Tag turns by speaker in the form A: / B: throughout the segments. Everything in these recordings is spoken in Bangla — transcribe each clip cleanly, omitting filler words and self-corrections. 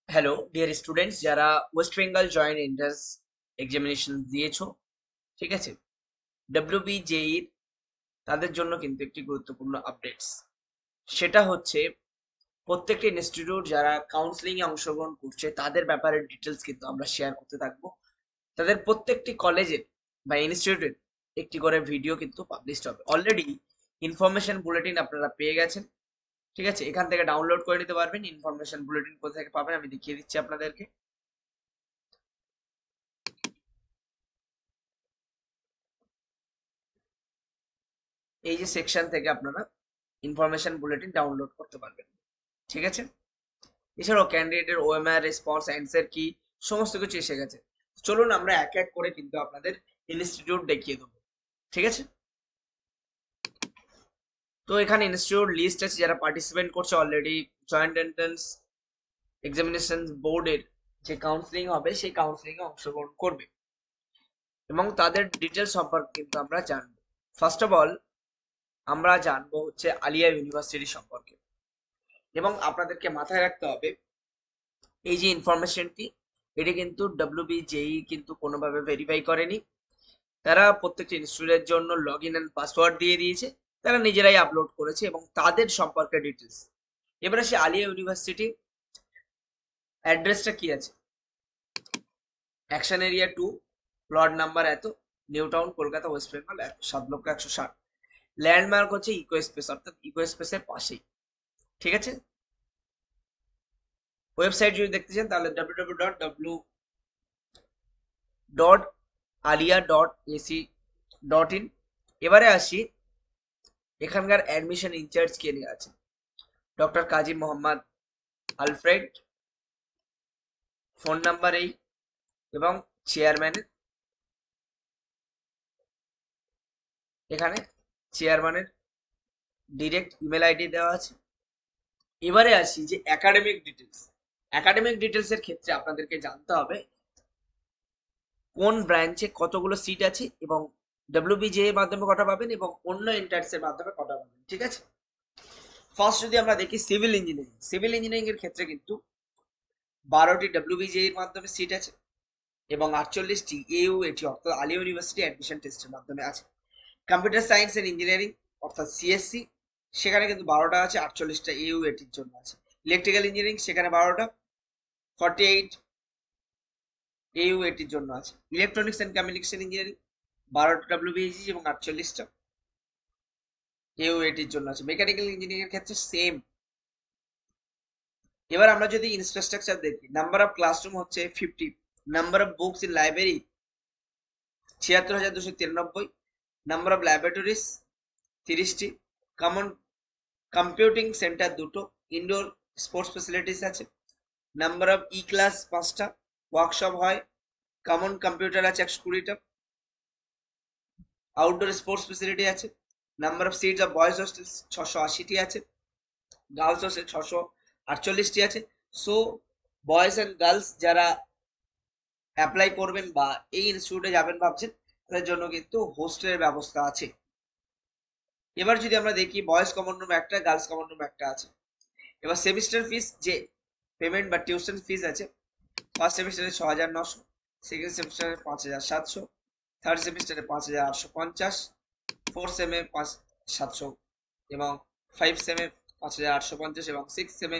A: হ্যালো ডিয়ার স্টুডেন্টস, যারা West Bengal joint entrance examination দিয়েছো, ঠিক আছে, ডব্লিউবিজেই তাদের জন্য কিন্তু একটি গুরুত্বপূর্ণ আপডেটস। সেটা হচ্ছে প্রত্যেকটি ইনস্টিটিউট যারা কাউন্সিলিং এ অংশগ্রহণ করছে তাদের ব্যাপারে ডিটেলস কিন্তু আমরা শেয়ার করতে থাকবো। তাদের প্রত্যেকটি কলেজের বা ইনস্টিটিউটের একটি করে ভিডিও কিন্তু পাবলিশ হবে। অলরেডি ইনফরমেশন বুলেটিন আপনারা পেয়ে গেছেন, ঠিক আছে, এখান থেকে ডাউনলোড করে নিতে পারবেন। ইনফরমেশন বুলেটিন কোথা থেকে পাবেন আমি দেখিয়ে দিচ্ছি আপনাদেরকে। এই যে সেকশন থেকে আপনারা ইনফরমেশন বুলেটিন ডাউনলোড করতে পারবেন, ঠিক আছে। এছাড়াও ক্যান্ডিডেটের ওএমআর রেসপন্স অ্যান্সার কি সমস্ত কিছু এসে গেছে। চলুন আমরা এক এক করে কিন্তু আপনাদের ইনস্টিটিউট দেখিয়ে দেবো, ঠিক আছে। তো এখানে ইনস্টিটিউট লিস্ট আছে যারা পার্টিসিপেট করছে অলরেডি জয়েন্ট এন্ট্রান্স এক্সামিনেশন বোর্ডের যে কাউন্সিলিং হবে সেই কাউন্সিলিং এ অংশগ্রহণ করবে এবং তাদের ডিটেলস সম্পর্কে কিন্তু আমরা জানবো। ফার্স্ট অফ অল আমরা জানবো হচ্ছে আলিয়া ইউনিভার্সিটি সম্পর্কে। এবং আপনাদেরকে মাথায় রাখতে হবে এই যে ইনফরমেশনটি, এটি কিন্তু ডব্লিউবিজেই কিন্তু কোনোভাবে ভেরিফাই করেনি। তারা প্রত্যেকটি ইনস্টিটিউটের জন্য লগ ইন অ্যান্ড পাসওয়ার্ড দিয়ে দিয়েছে, তারা নিজেরাই আপলোড করেছে এবং তাদের সম্পর্কে ডিটেলস। এবারে সে আলিয়া ইউনিভার্সিটি অ্যাড্রেসটা কি আছে, অ্যাকশন এরিয়া 2, প্লট নাম্বার এত, new town, Kolkata, West Bengal 7,160। Landmark হচ্ছে ইকো স্পেস, অর্থাৎ ইকো স্পেসের পাশেই, ঠিক আছে। ওয়েবসাইট যদি দেখতে চান তাহলে www.alia.ac.in। এবারে আসি এখানকার অ্যাডমিশন ইনচার্জ কে নিয়ে আছে, doctor Kazi Mohammad Alfred. Phone number এই এবং চেয়ারম্যানের, এখানে চেয়ারম্যানের ডিরেক্ট ইমেল আইডি দেওয়া আছে। এবারে আসি যে একাডেমিক ডিটেলস। একাডেমিক ডিটেলস এর ক্ষেত্রে আপনাদেরকে জানতে হবে কোন ব্রাঞ্চে কতগুলো সিট আছে এবং ডব্লিউবিজে এর মাধ্যমে কটা পাবেন এবং অন্য এন্ট্রান্স এর মাধ্যমে কটা পাবেন, ঠিক আছে। ফার্স্ট যদি আমরা দেখি সিভিল ইঞ্জিনিয়ারিং, সিভিল ইঞ্জিনিয়ারিং এর ক্ষেত্রে কিন্তু 12টি ডব্লিউবিজে এর মাধ্যমে সিট আছে এবং 48টি এটি অর্থাৎ আলিয়া ইউনিভার্সিটি অ্যাডমিশন টেস্টের মাধ্যমে আছে। কম্পিউটার সায়েন্স এন্ড ইঞ্জিনিয়ারিং অর্থাৎ সিএসসি, সেখানে কিন্তু 12টা আছে, 48টা এটির জন্য আছে। ইলেকট্রিক্যাল ইঞ্জিনিয়ারিং সেখানে 12টা, 48 এটির জন্য আছে। ইলেকট্রনিক্স এন্ড কমিউনিকেশন ইঞ্জিনিয়ারিং 12টা ডব্লিউবিএসি এবং 48টা এটির জন্য আছে। মেকানিক্যাল ইঞ্জিনিয়ারিং এর ক্ষেত্রে সেম। এবার আমরা যদি ইনফ্রাস্ট্রাকচার দেখি, নাম্বার অফ ক্লাসরুম হচ্ছে 50, number of books in library 76,293, number of laboratories 30টি, কমন কম্পিউটিং সেন্টার 2টো, ইনডোর স্পোর্টস ফেসিলিটিস আছে, নাম্বার অফ ই ক্লাস 5টা, ওয়ার্কশপ হয়, কমন কম্পিউটার আছে 120টা, আউটডোর স্পোর্টস ফেসিলিটি আছে, number of seats of boys hostel 680টি আছে, গার্লস হোস্টেল 648টি আছে। সো বয়েজ অ্যান্ড গার্লস যারা অ্যাপ্লাই করবেন বা এই ইনস্টিটিউটে যাবেন ভাবছেন তাদের জন্য কিন্তু হোস্টেলের ব্যবস্থা আছে। এবার যদি আমরা দেখি বয়েজ কমন রুম একটা, গার্লস কমন রুম একটা আছে। এবার সেমিস্টার ফিস যে পেমেন্ট বা টিউশন ফিস আছে, ফার্স্ট সেমিস্টারে 6,900, সেকেন্ড সেমিস্টারে 5,700, থার্ড সেমিস্টারে 5,850, ফোর্থ সেমে 5,700 এবং 5 সেমে 5,850 এবং 6 সেমে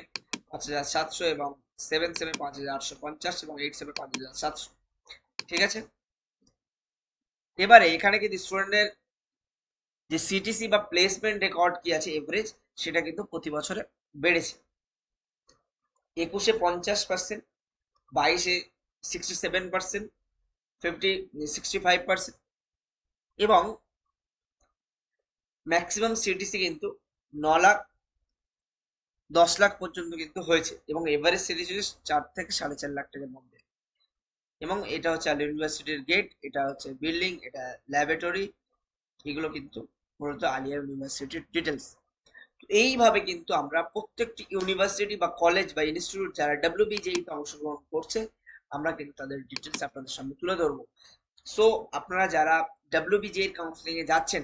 A: 5,700 এবং 7 সেমে 5,850 এবং 8 সেমে 5,700, ঠিক আছে। এবারে এখানে কিন্তু স্টুডেন্টের যে সিটিসি বা প্লেসমেন্ট রেকর্ড কি আছে এভারেজ, সেটা কিন্তু প্রতি বছরে বেড়েছে। 21-এ 50%, 22-এ 67%, 65% এবং ম্যাক্সিমাম সিটিসি কিন্তু 9 লাখ 10 লাখ পর্যন্ত কিন্তু হয়েছে এবং এভারেজ সিটিসি 4 থেকে 4.5 লাখ টাকার মধ্যে। এবং এটা হচ্ছে আলিয়া ইউনিভার্সিটির গেট, এটা হচ্ছে বিল্ডিং, এটা ল্যাবরেটরি, এগুলো কিন্তু মূলত আলিয়া ইউনিভার্সিটির ডিটেলস। এইভাবে কিন্তু আমরা প্রত্যেকটি ইউনিভার্সিটি বা কলেজ বা ইনস্টিটিউট যারা ডব্লিউবিজেই তে অংশগ্রহণ করছে আমরা কিন্তু তাদের ডিটেলস আপনাদের সামনে তুলে ধরবো। সো আপনারা যারা ডব্লিউবিজে এর কাউন্সিলিং এ যাচ্ছেন,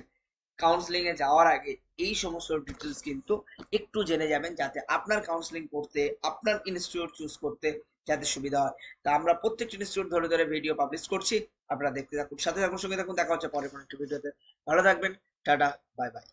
A: কাউন্সিলিং এ যাওয়ার আগে এই সমস্ত ডিটেলস কিন্তু একটু জেনে যাবেন, যাতে আপনার কাউন্সিলিং করতে, আপনার ইনস্টিটিউট চুজ করতে যাতে সুবিধা হয়। তা আমরা প্রত্যেকটি ইনস্টিটিউট ধরে ধরে ভিডিও পাবলিশ করছি, আপনারা দেখতে থাকুন, সাথে থাকুন, সঙ্গে থাকুন। দেখা হচ্ছে পরের কোনো একটি ভিডিওতে। ভালো থাকবেন, টাটা, বাই বাই।